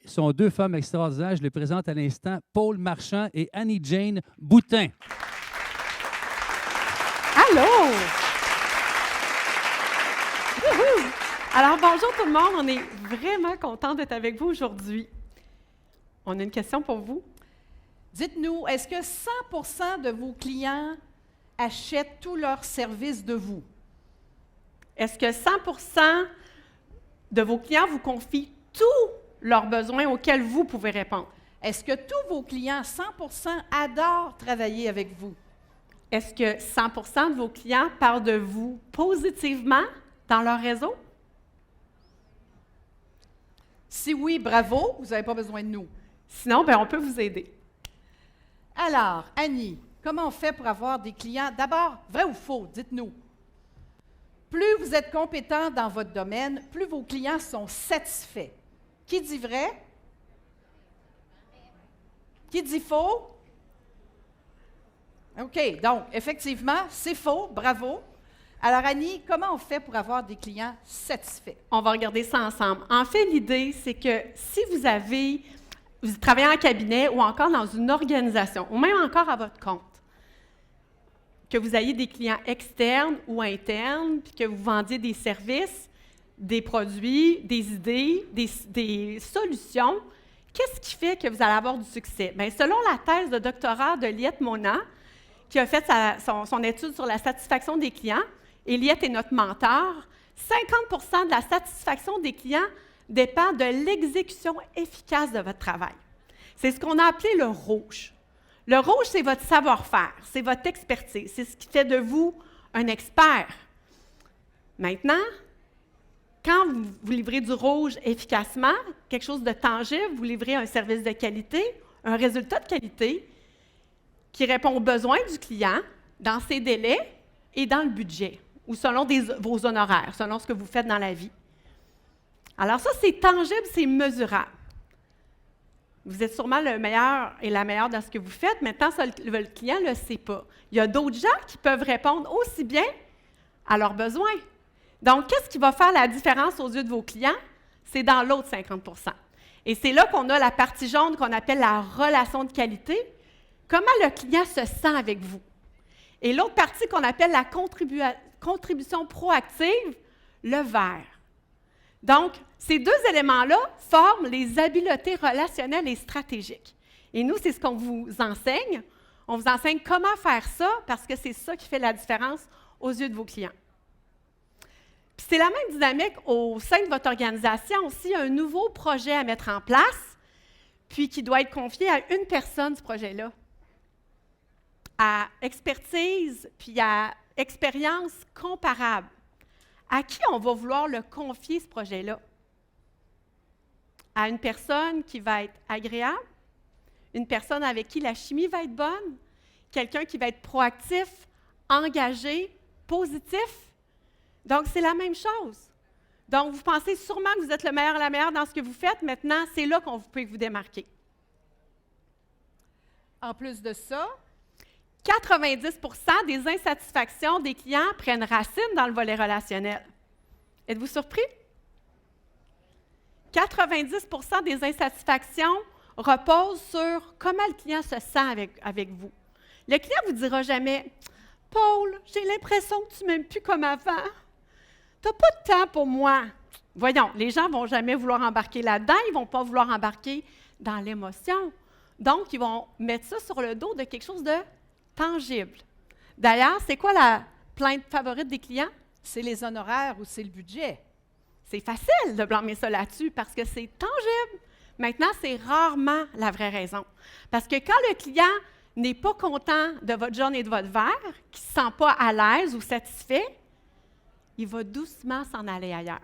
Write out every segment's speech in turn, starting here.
sont deux femmes extraordinaires. Je les présente à l'instant, Paul Marchand et Annie-Jane Boutin. Allô! Wouhou! Alors, bonjour tout le monde. On est vraiment content d'être avec vous aujourd'hui. On a une question pour vous. Dites-nous, est-ce que 100 de vos clients achètent tous leurs services de vous? Est-ce que 100 de vos clients vous confient tous leurs besoins auxquels vous pouvez répondre? Est-ce que tous vos clients, 100 adorent travailler avec vous? Est-ce que 100 de vos clients parlent de vous positivement dans leur réseau? Si oui, bravo, vous n'avez pas besoin de nous. Sinon, bien, on peut vous aider. Alors, Annie, comment on fait pour avoir des clients? D'abord, vrai ou faux, dites-nous. Plus vous êtes compétent dans votre domaine, plus vos clients sont satisfaits. Qui dit vrai? Qui dit faux? OK, donc, effectivement, c'est faux, bravo. Alors, Annie, comment on fait pour avoir des clients satisfaits? On va regarder ça ensemble. En fait, l'idée, c'est que si vous travaillez en cabinet ou encore dans une organisation, ou même encore à votre compte, que vous ayez des clients externes ou internes, puis que vous vendiez des services, des produits, des idées, des solutions, qu'est-ce qui fait que vous allez avoir du succès? Bien, selon la thèse de doctorat de Liette Mona, qui a fait son étude sur la satisfaction des clients, et Liette est notre mentor, 50 de la satisfaction des clients dépend de l'exécution efficace de votre travail. C'est ce qu'on a appelé le rouge. Le rouge, c'est votre savoir-faire, c'est votre expertise, c'est ce qui fait de vous un expert. Maintenant, quand vous livrez du rouge efficacement, quelque chose de tangible, vous livrez un service de qualité, un résultat de qualité qui répond aux besoins du client dans ses délais et dans le budget, ou selon vos honoraires, selon ce que vous faites dans la vie. Alors ça, c'est tangible, c'est mesurable. Vous êtes sûrement le meilleur et la meilleure dans ce que vous faites. Maintenant, ça, le client ne le sait pas. Il y a d'autres gens qui peuvent répondre aussi bien à leurs besoins. Donc, qu'est-ce qui va faire la différence aux yeux de vos clients? C'est dans l'autre 50 Et c'est là qu'on a la partie jaune qu'on appelle la relation de qualité. Comment le client se sent avec vous? Et l'autre partie qu'on appelle la contribution proactive, le vert. Donc, ces deux éléments-là forment les habiletés relationnelles et stratégiques. Et nous, c'est ce qu'on vous enseigne. On vous enseigne comment faire ça parce que c'est ça qui fait la différence aux yeux de vos clients. Puis c'est la même dynamique au sein de votre organisation. S'il y a un nouveau projet à mettre en place, puis qui doit être confié à une personne, ce projet-là, à expertise puis à expérience comparable, à qui on va vouloir le confier, ce projet-là? À une personne qui va être agréable, une personne avec qui la chimie va être bonne, quelqu'un qui va être proactif, engagé, positif. Donc, c'est la même chose. Donc, vous pensez sûrement que vous êtes le meilleur et la meilleure dans ce que vous faites. Maintenant, c'est là qu'on peut vous démarquer. En plus de ça, 90 des insatisfactions des clients prennent racine dans le volet relationnel. Êtes-vous surpris? 90 des insatisfactions reposent sur comment le client se sent avec vous. Le client ne vous dira jamais « Paul, j'ai l'impression que tu ne m'aimes plus comme avant. Tu n'as pas de temps pour moi. » Voyons, les gens ne vont jamais vouloir embarquer là-dedans, ils ne vont pas vouloir embarquer dans l'émotion. Donc, ils vont mettre ça sur le dos de quelque chose de tangible. D'ailleurs, c'est quoi la plainte favorite des clients? c'est les honoraires ou c'est le budget. C'est facile de blâmer ça là-dessus parce que c'est tangible. Maintenant, c'est rarement la vraie raison. Parce que quand le client n'est pas content de votre jaune et de votre vert, qu'il ne se sent pas à l'aise ou satisfait, il va doucement s'en aller ailleurs.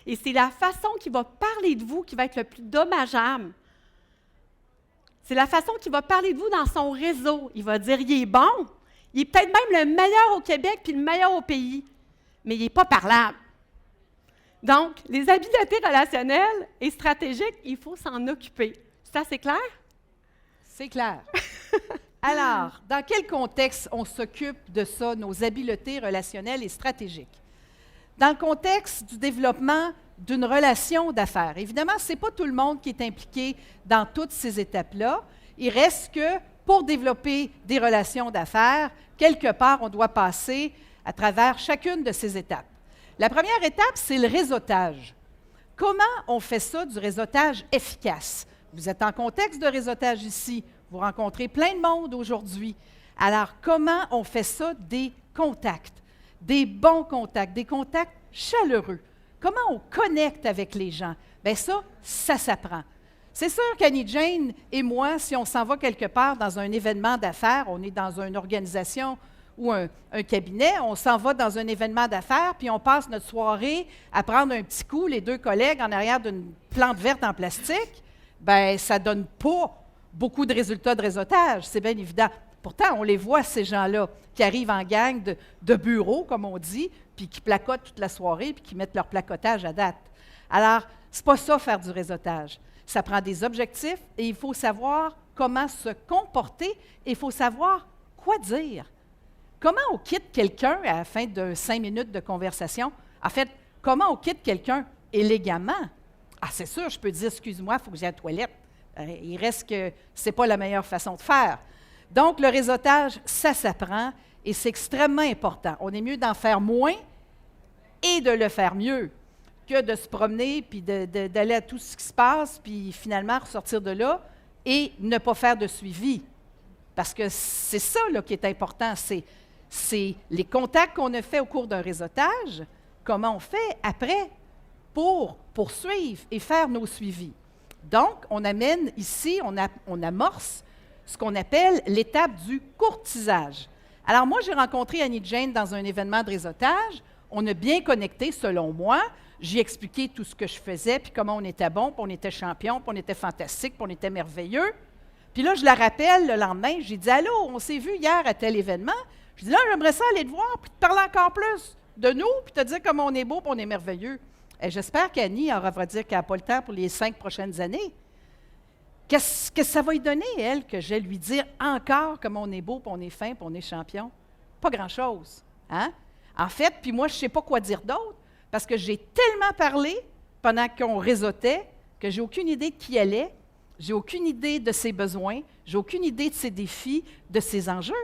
Et c'est la façon qu'il va parler de vous qui va être le plus dommageable. C'est la façon qu'il va parler de vous dans son réseau. Il va dire, il est bon, il est peut-être même le meilleur au Québec puis le meilleur au pays, mais il n'est pas parlable. Donc, les habiletés relationnelles et stratégiques, il faut s'en occuper. C'est assez clair? C'est clair. Alors, dans quel contexte on s'occupe de ça, nos habiletés relationnelles et stratégiques? dans le contexte du développement d'une relation d'affaires. Évidemment, ce n'est pas tout le monde qui est impliqué dans toutes ces étapes-là. Il reste que pour développer des relations d'affaires, quelque part, on doit passer à travers chacune de ces étapes. La première étape, c'est le réseautage. Comment on fait ça, du réseautage efficace? Vous êtes en contexte de réseautage ici. Vous rencontrez plein de monde aujourd'hui. Alors, comment on fait ça? Des contacts, des bons contacts, des contacts chaleureux. Comment on connecte avec les gens? Bien ça s'apprend. C'est sûr qu'Annie Jane et moi, si on s'en va quelque part dans un événement d'affaires, on est dans une organisation ou un cabinet, on s'en va dans un événement d'affaires, puis on passe notre soirée à prendre un petit coup, les deux collègues, en arrière d'une plante verte en plastique, bien, ça ne donne pas beaucoup de résultats de réseautage, c'est bien évident. Pourtant, on les voit, ces gens-là, qui arrivent en gang de bureau, comme on dit, puis qui placotent toute la soirée, puis qui mettent leur placotage à date. Alors, ce n'est pas ça, faire du réseautage. Ça prend des objectifs et il faut savoir comment se comporter et il faut savoir quoi dire. Comment on quitte quelqu'un à la fin de 5 minutes de conversation? En fait, comment on quitte quelqu'un élégamment? Ah, c'est sûr, je peux dire, excuse-moi, il faut que j'aille à la toilette. Il reste que ce n'est pas la meilleure façon de faire. Donc, le réseautage, ça s'apprend et c'est extrêmement important. On est mieux d'en faire moins et de le faire mieux que de se promener puis d'aller à tout ce qui se passe puis finalement ressortir de là et ne pas faire de suivi. Parce que c'est ça là, qui est important, c'est les contacts qu'on a faits au cours d'un réseautage, comment on fait après pour poursuivre et faire nos suivis. Donc, on amène ici, on amorce ce qu'on appelle l'étape du courtisage. Alors moi, j'ai rencontré Annie Jane dans un événement de réseautage. On a bien connecté, selon moi. J'ai expliqué tout ce que je faisais, puis comment on était bon, puis on était champion, puis on était fantastique, puis on était merveilleux. Puis là, je la rappelle le lendemain, j'ai dit « Allô, on s'est vu hier à tel événement. » Je dis « Là, j'aimerais ça aller te voir, puis te parler encore plus de nous, puis te dire comment on est beau, puis on est merveilleux. » Et j'espère qu'Annie va dire qu'elle n'a pas le temps pour les 5 prochaines années. Qu'est-ce que ça va lui donner, elle, que je vais lui dire encore comment on est beau, puis on est fin, puis on est champion? Pas grand-chose. Hein? En fait, puis moi, je ne sais pas quoi dire d'autre, parce que j'ai tellement parlé pendant qu'on réseautait que j'ai aucune idée de qui elle est, j'ai aucune idée de ses besoins, j'ai aucune idée de ses défis, de ses enjeux.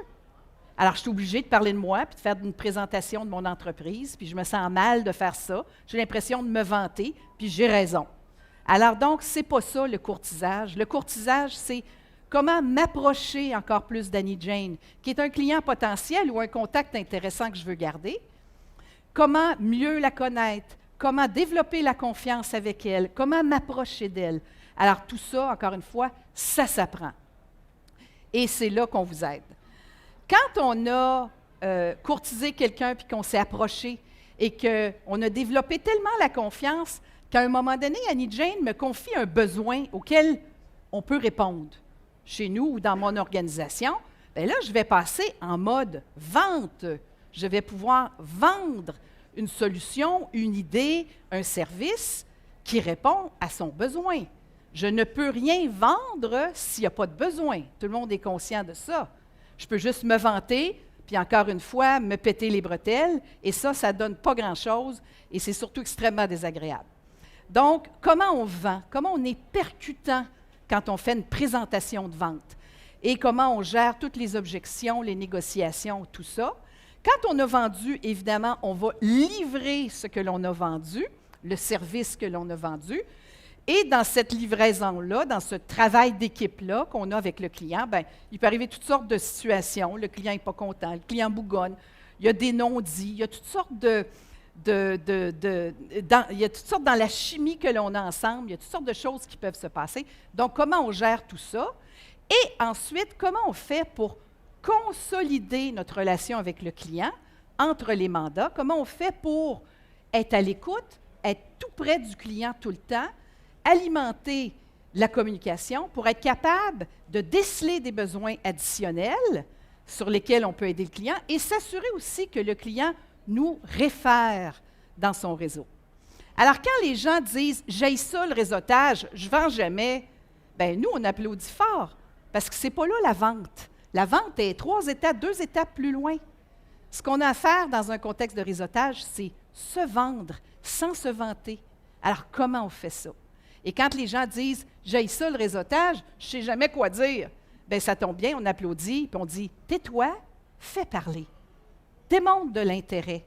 Alors, je suis obligée de parler de moi, puis de faire une présentation de mon entreprise, puis je me sens mal de faire ça. J'ai l'impression de me vanter, puis j'ai raison. Alors donc, ce n'est pas ça le courtisage. Le courtisage, c'est comment m'approcher encore plus d'Annie Jane, qui est un client potentiel ou un contact intéressant que je veux garder. Comment mieux la connaître, comment développer la confiance avec elle, comment m'approcher d'elle. Alors tout ça, encore une fois, ça s'apprend. Et c'est là qu'on vous aide. Quand on a courtisé quelqu'un puis qu'on s'est approché et qu'on a développé tellement la confiance qu'à un moment donné, Annie Jane me confie un besoin auquel on peut répondre chez nous ou dans mon organisation, bien là, je vais passer en mode vente. Je vais pouvoir vendre une solution, une idée, un service qui répond à son besoin. Je ne peux rien vendre s'il n'y a pas de besoin. Tout le monde est conscient de ça. Je peux juste me vanter, puis encore une fois, me péter les bretelles, et ça ne donne pas grand-chose, et c'est surtout extrêmement désagréable. Donc, comment on vend? Comment on est percutant quand on fait une présentation de vente? Et comment on gère toutes les objections, les négociations, tout ça? Quand on a vendu, évidemment, on va livrer ce que l'on a vendu, le service que l'on a vendu. Et dans cette livraison-là, dans ce travail d'équipe-là qu'on a avec le client, bien, il peut arriver toutes sortes de situations. Le client n'est pas content, le client bougonne, il y a des non-dits, il y a toutes sortes il y a toutes sortes dans la chimie que l'on a ensemble, il y a toutes sortes de choses qui peuvent se passer. Donc, comment on gère tout ça? Et ensuite, comment on fait pour consolider notre relation avec le client entre les mandats? Comment on fait pour être à l'écoute, être tout près du client tout le temps, alimenter la communication pour être capable de déceler des besoins additionnels sur lesquels on peut aider le client et s'assurer aussi que le client nous réfère dans son réseau. Alors, quand les gens disent « j'haïs ça, le réseautage, je ne vends jamais », bien, nous, on applaudit fort parce que ce n'est pas là la vente. La vente est 2 étapes plus loin. Ce qu'on a à faire dans un contexte de réseautage, c'est se vendre sans se vanter. Alors, comment on fait ça? Et quand les gens disent « j'haïs ça, le réseautage, je ne sais jamais quoi dire », bien, ça tombe bien, on applaudit, puis on dit « tais-toi, fais parler, démontre de l'intérêt,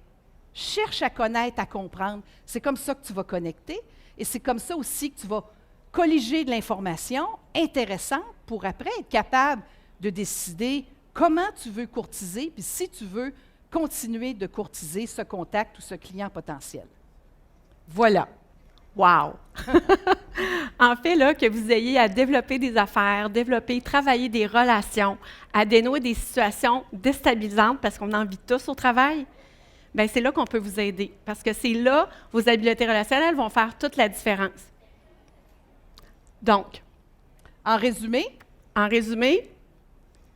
cherche à connaître, à comprendre. » C'est comme ça que tu vas connecter, et c'est comme ça aussi que tu vas colliger de l'information intéressante pour après être capable de décider comment tu veux courtiser, puis si tu veux continuer de courtiser ce contact ou ce client potentiel. Voilà. Wow! En fait, là, que vous ayez à développer des affaires, travailler des relations, à dénouer des situations déstabilisantes parce qu'on en vit tous au travail, bien, c'est là qu'on peut vous aider. Parce que c'est là, vos habiletés relationnelles vont faire toute la différence. Donc, en résumé,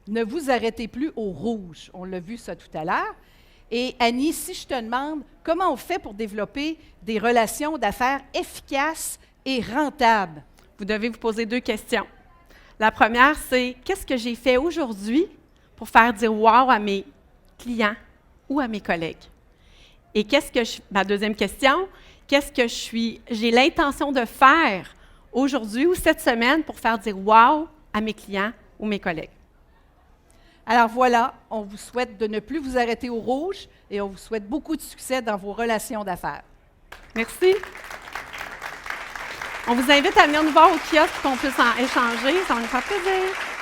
ne vous arrêtez plus au rouge. On l'a vu ça tout à l'heure. Et Annie, si je te demande comment on fait pour développer des relations d'affaires efficaces et rentables? Vous devez vous poser 2 questions. La première, c'est qu'est-ce que j'ai fait aujourd'hui pour faire dire « wow » à mes clients ou à mes collègues? Et ma deuxième question, qu'est-ce que j'ai l'intention de faire aujourd'hui ou cette semaine pour faire dire « wow » à mes clients ou mes collègues? Alors voilà, on vous souhaite de ne plus vous arrêter au rouge et on vous souhaite beaucoup de succès dans vos relations d'affaires. Merci. On vous invite à venir nous voir au kiosque pour qu'on puisse en échanger. Ça va nous faire plaisir.